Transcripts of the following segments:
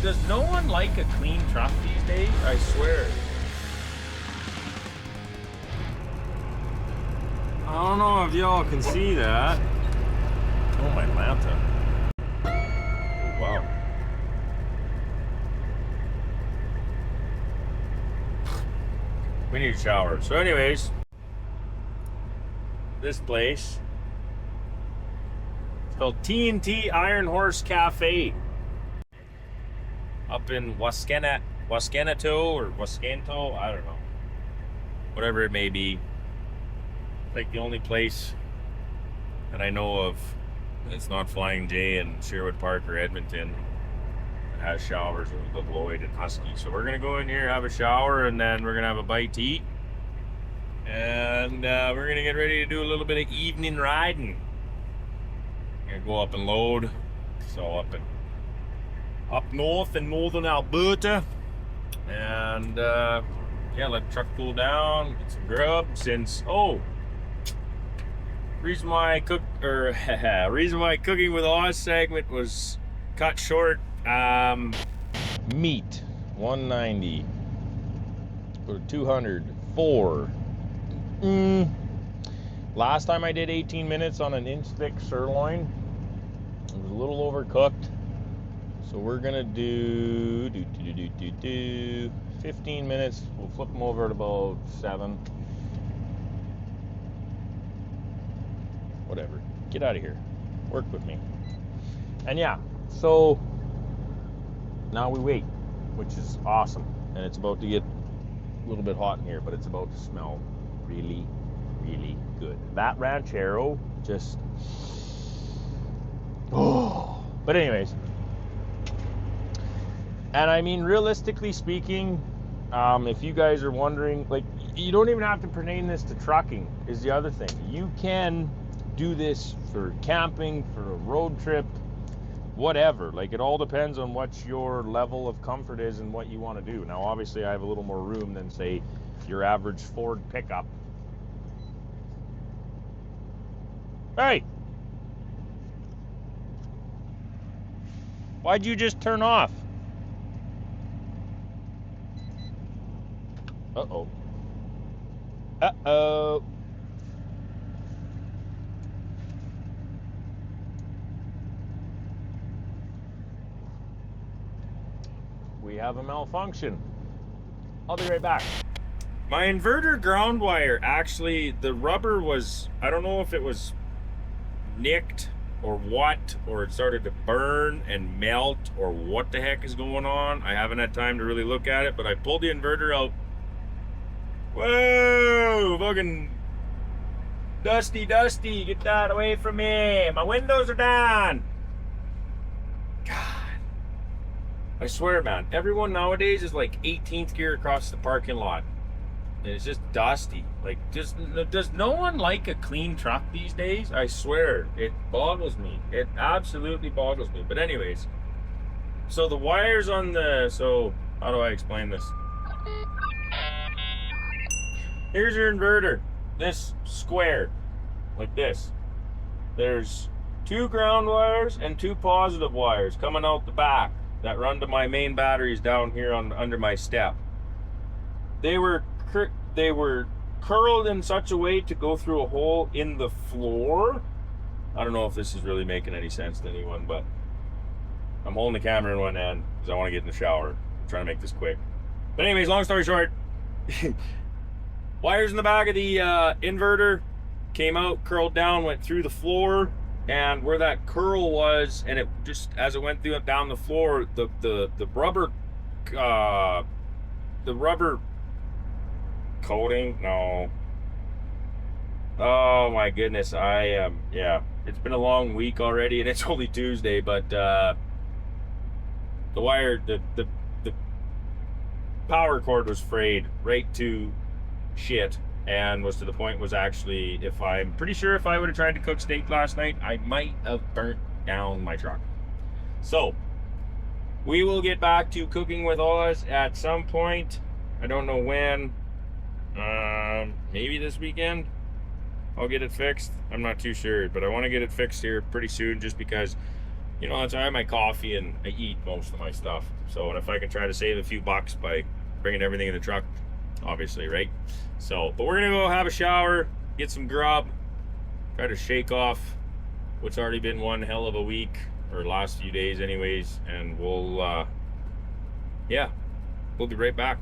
Does no one like a clean truck these days? I swear. I don't know if y'all can see that. Oh, my Lanta. Oh, wow. We need a shower. So anyways, this place, it's called T&T Iron Horse Cafe. Up in Waskenato or Wascanto, I don't know. Whatever it may be. Like the only place that I know of that's not Flying J in Sherwood Park or Edmonton that has showers with Lloyd and Husky. So we're gonna go in here, have a shower, and then we're gonna have a bite to eat. And we're gonna get ready to do a little bit of evening riding. Gonna go up and load. So up north in northern Alberta. And yeah, let the truck cool down, get some grub since reason why Cooking with Oz segment was cut short. Meat 190 or 200 4. Last time I did 18 minutes on an inch thick sirloin. It was a little overcooked. So we're gonna do 15 minutes. We'll flip them over at about 7. Whatever. Get out of here. Work with me. And yeah, so now we wait, which is awesome. And it's about to get a little bit hot in here, but it's about to smell really, really good. That ranchero just, but anyways. And I mean, realistically speaking, if you guys are wondering, like, you don't even have to pertain this to trucking, is the other thing. You can do this for camping, for a road trip, whatever. Like, it all depends on what your level of comfort is and what you want to do. Now, obviously, I have a little more room than, say, your average Ford pickup. Hey! Why'd you just turn off? Uh-oh. Uh-oh. We have a malfunction. I'll be right back. My inverter ground wire, actually, the rubber was, I don't know if it was nicked or what, or it started to burn and melt, or what the heck is going on. I haven't had time to really look at it, but I pulled the inverter out. Whoa, fucking dusty, get that away from me. My windows are down. God. I swear, man, everyone nowadays is like 18th gear across the parking lot. And it's just dusty. Like, does no one like a clean truck these days? I swear, it boggles me. It absolutely boggles me. But anyways, so the wires on the, so how do I explain this? Here's your inverter. This square, like this. There's 2 ground wires and 2 positive wires coming out the back that run to my main batteries down here on under my step. They were curled in such a way to go through a hole in the floor. I don't know if this is really making any sense to anyone, but I'm holding the camera in one hand because I want to get in the shower. I'm trying to make this quick. But anyways, long story short, wires in the back of the inverter came out, curled down, went through the floor, and where that curl was, and it just, as it went through down the floor, the rubber coating, no. Oh my goodness, yeah, it's been a long week already, and it's only Tuesday, but the wire, the power cord was frayed right to shit, and was to the point was actually, I'm pretty sure if I would have tried to cook steak last night, I might have burnt down my truck. So we will get back to Cooking with Oz at some point. I don't know when. Maybe this weekend I'll get it fixed. I'm not too sure, but I want to get it fixed here pretty soon, just because you know, that's I have my coffee and I eat most of my stuff. So, and if I can try to save a few bucks by bringing everything in the truck, obviously, right? So, but we're gonna go have a shower, get some grub, try to shake off what's already been one hell of a week, or last few days anyways, and we'll yeah, we'll be right back.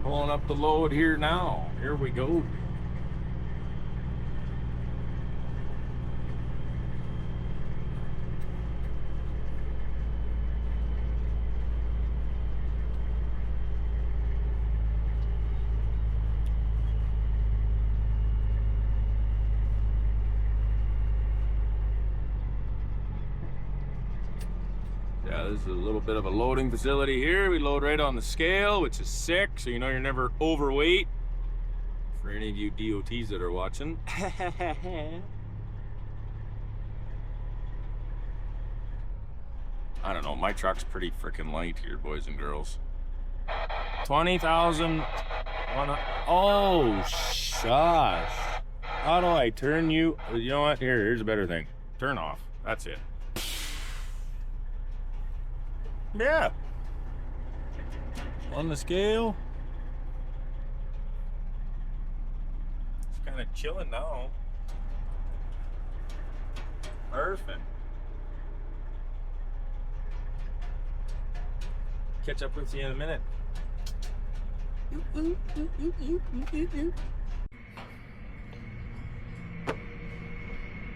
Pulling up the load here now. Here we go. Yeah, this is a little bit of a loading facility here. We load right on the scale, which is sick, so you know you're never overweight. For any of you DOTs that are watching. I don't know, my truck's pretty freaking light here, boys and girls. 20,000. Oh, shush. How do I turn you? You know what? Here's a better thing. Turn off. That's it. Yeah. On the scale. It's kind of chilling now. Perfect. Catch up with you in a minute.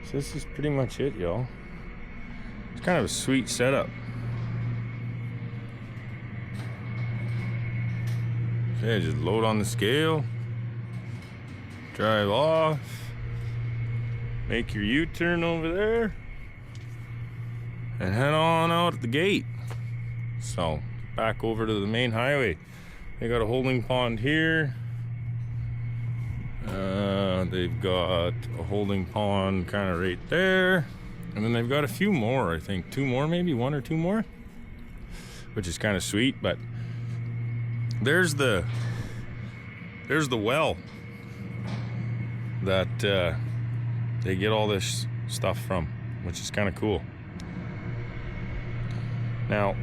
So this is pretty much it, y'all. It's kind of a sweet setup. Okay, just load on the scale, drive off, make your U-turn over there, and head on out at the gate. So, back over to the main highway. They got a holding pond here. They've got a holding pond kind of right there. And then they've got a few more, I think. 2 more, maybe 1 or 2 more. Which is kind of sweet, but there's the well that they get all this stuff from, which is kind of cool. Now,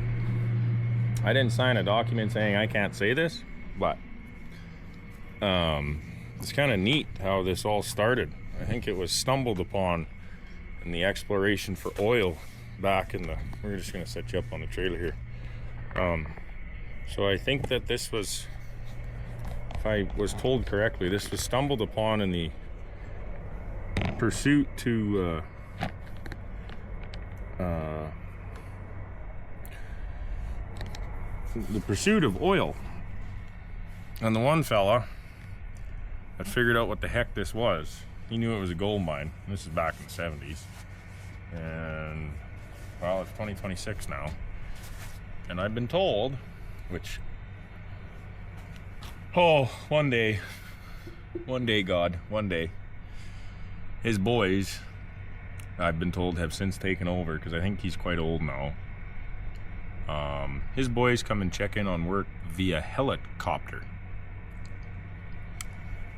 I didn't sign a document saying I can't say this, but it's kind of neat how this all started. I think it was stumbled upon in the exploration for oil back in the, we're just gonna set you up on the trailer here. So I think that this was, if I was told correctly, this was stumbled upon in the pursuit to the pursuit of oil. And the one fella that figured out what the heck this was, he knew it was a gold mine. This is back in the 70s. And, well, it's 2026 now. And I've been told, which, oh, one day, God, one day, his boys, I've been told, have since taken over, because I think he's quite old now. His boys come and check in on work via helicopter.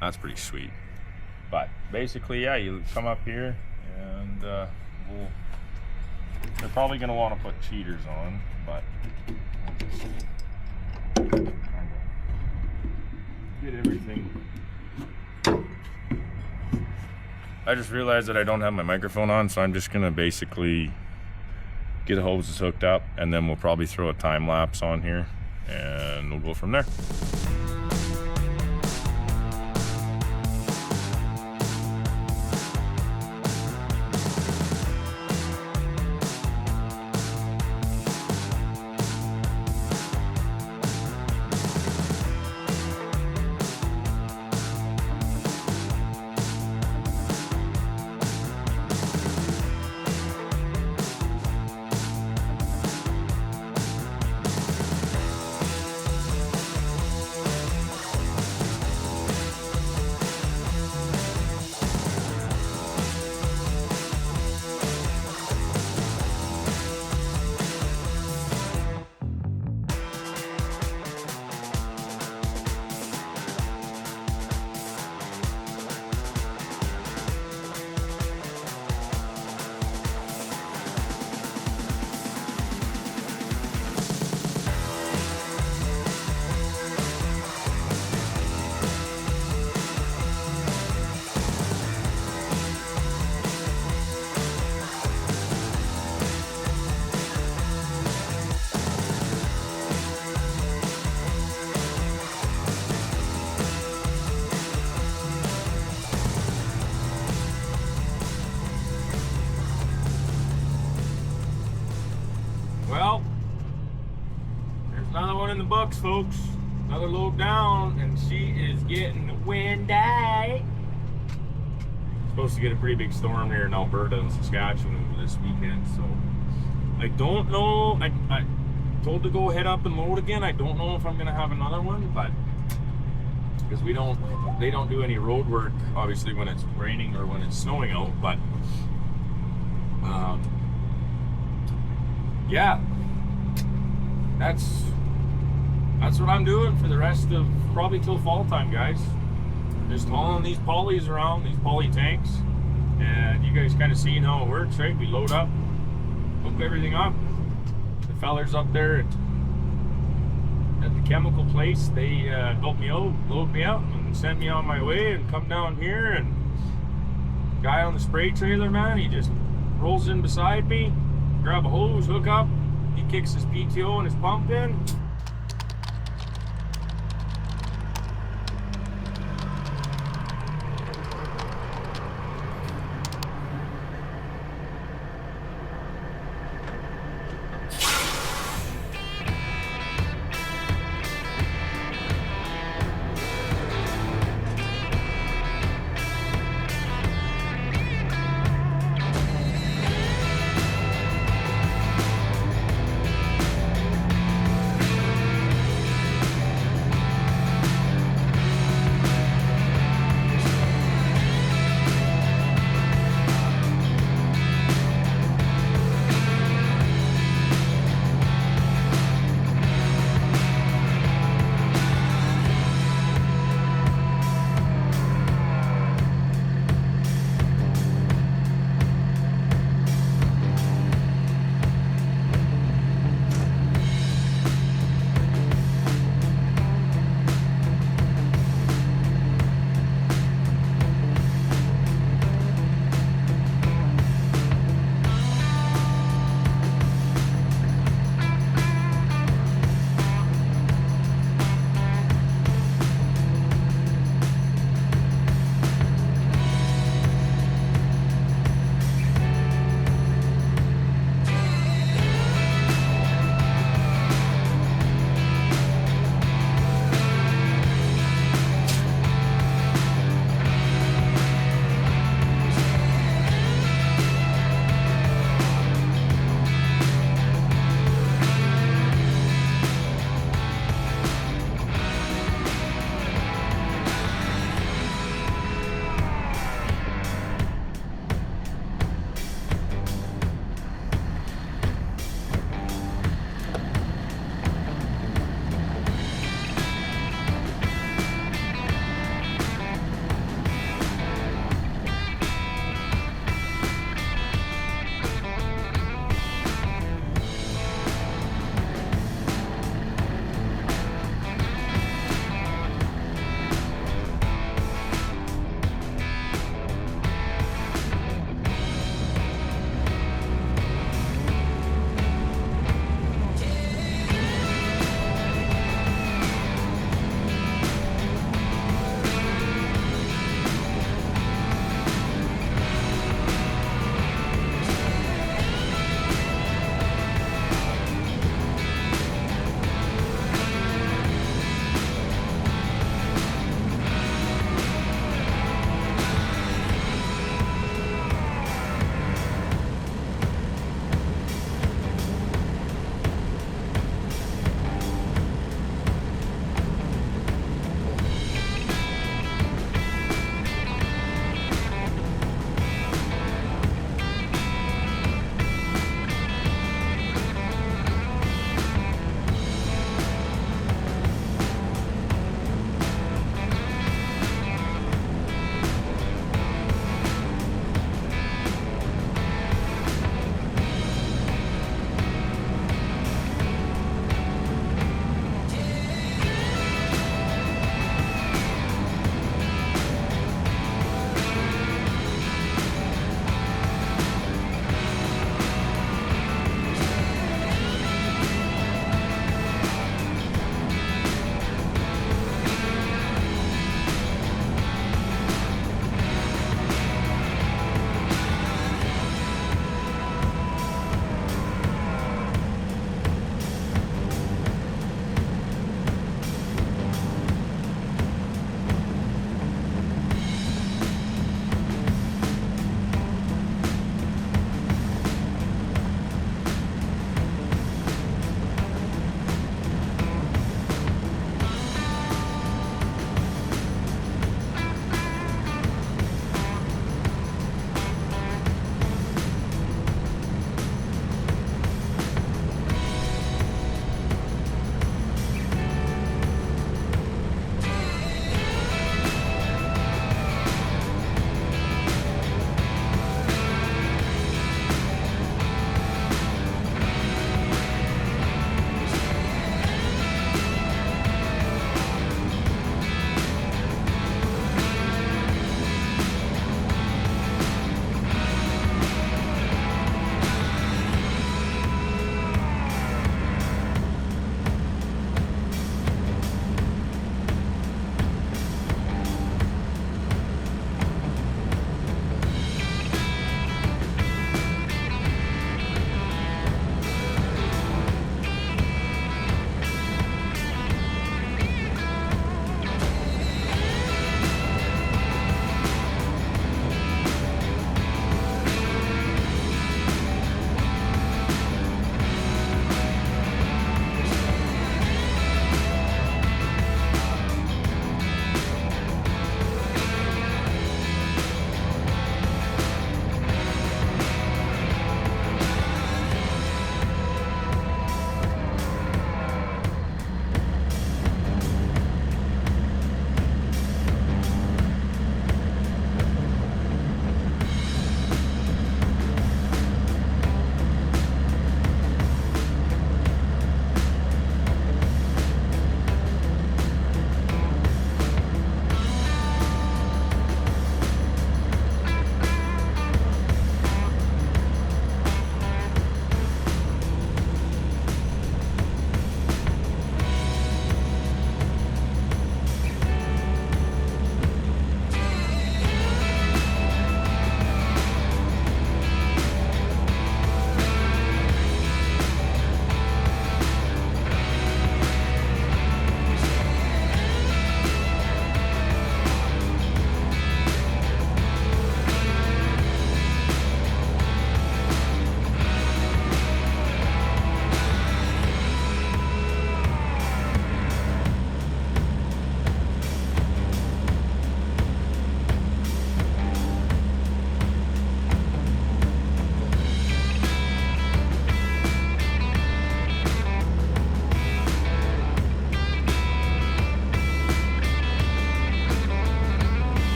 That's pretty sweet. But basically, yeah, you come up here and they're probably going to want to put cheaters on, but we'll just kind of get everything. I just realized that I don't have my microphone on, so I'm just going to basically get the hoses hooked up, and then we'll probably throw a time lapse on here and we'll go from there. Well, there's another one in the books, folks. Another load down, and she is getting windy. Supposed to get a pretty big storm here in Alberta and Saskatchewan this weekend, so I don't know. I told to go head up and load again. I don't know if I'm gonna have another one, but because they don't do any road work obviously when it's raining or when it's snowing out, but yeah, that's what I'm doing for the rest of probably till fall time, guys. Just hauling these polys around, these poly tanks, and you guys kind of seeing how it works, right? We load up, hook everything up. The fellers up there at the chemical place, they help me out, load me up, and send me on my way, and come down here. And guy on the spray trailer, man, he just rolls in beside me, grab a hose, hook up, he kicks his PTO and his pump in.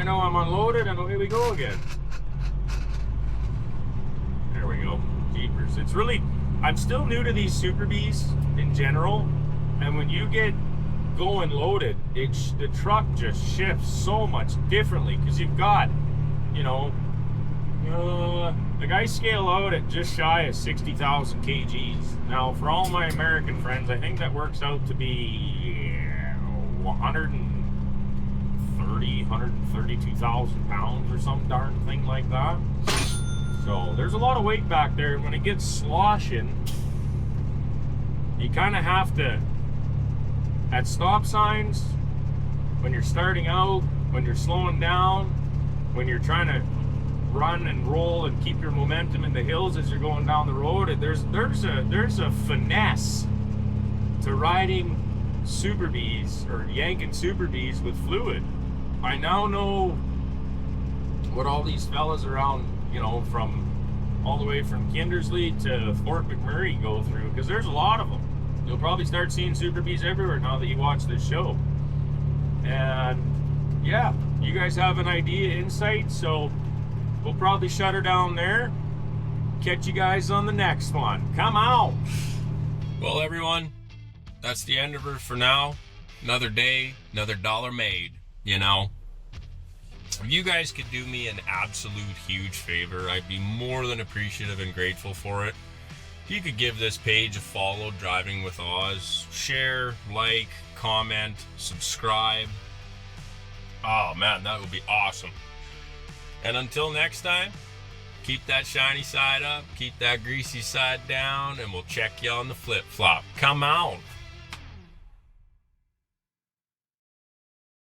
know I'm unloaded, and away we go again. There we go. Jeepers. It's really, I'm still new to these Super Bs in general, and when you get going loaded, the truck just shifts so much differently, because you've got, you know, like I scale out at just shy of 60,000 kgs. Now, for all my American friends, I think that works out to be 132,000 pounds or some darn thing like that. So there's a lot of weight back there. When it gets sloshing, you kind of have to, at stop signs, when you're starting out, when you're slowing down, when you're trying to run and roll and keep your momentum in the hills as you're going down the road, there's a finesse to riding Super Bs or yanking Super Bs with fluid. I now know what all these fellas around, you know, from all the way from Kindersley to Fort McMurray go through, because there's a lot of them. You'll probably start seeing Super Bs everywhere now that you watch this show. And yeah, you guys have an idea, insight, so we'll probably shut her down there. Catch you guys on the next one. Come on. Well, everyone, that's the end of her for now. Another day, another dollar made, you know. If you guys could do me an absolute huge favor, I'd be more than appreciative and grateful for it. If you could give this page a follow, Driving with Oz, share, like, comment, subscribe. Oh man, that would be awesome. And until next time, keep that shiny side up, keep that greasy side down, and we'll check you on the flip-flop. Come on.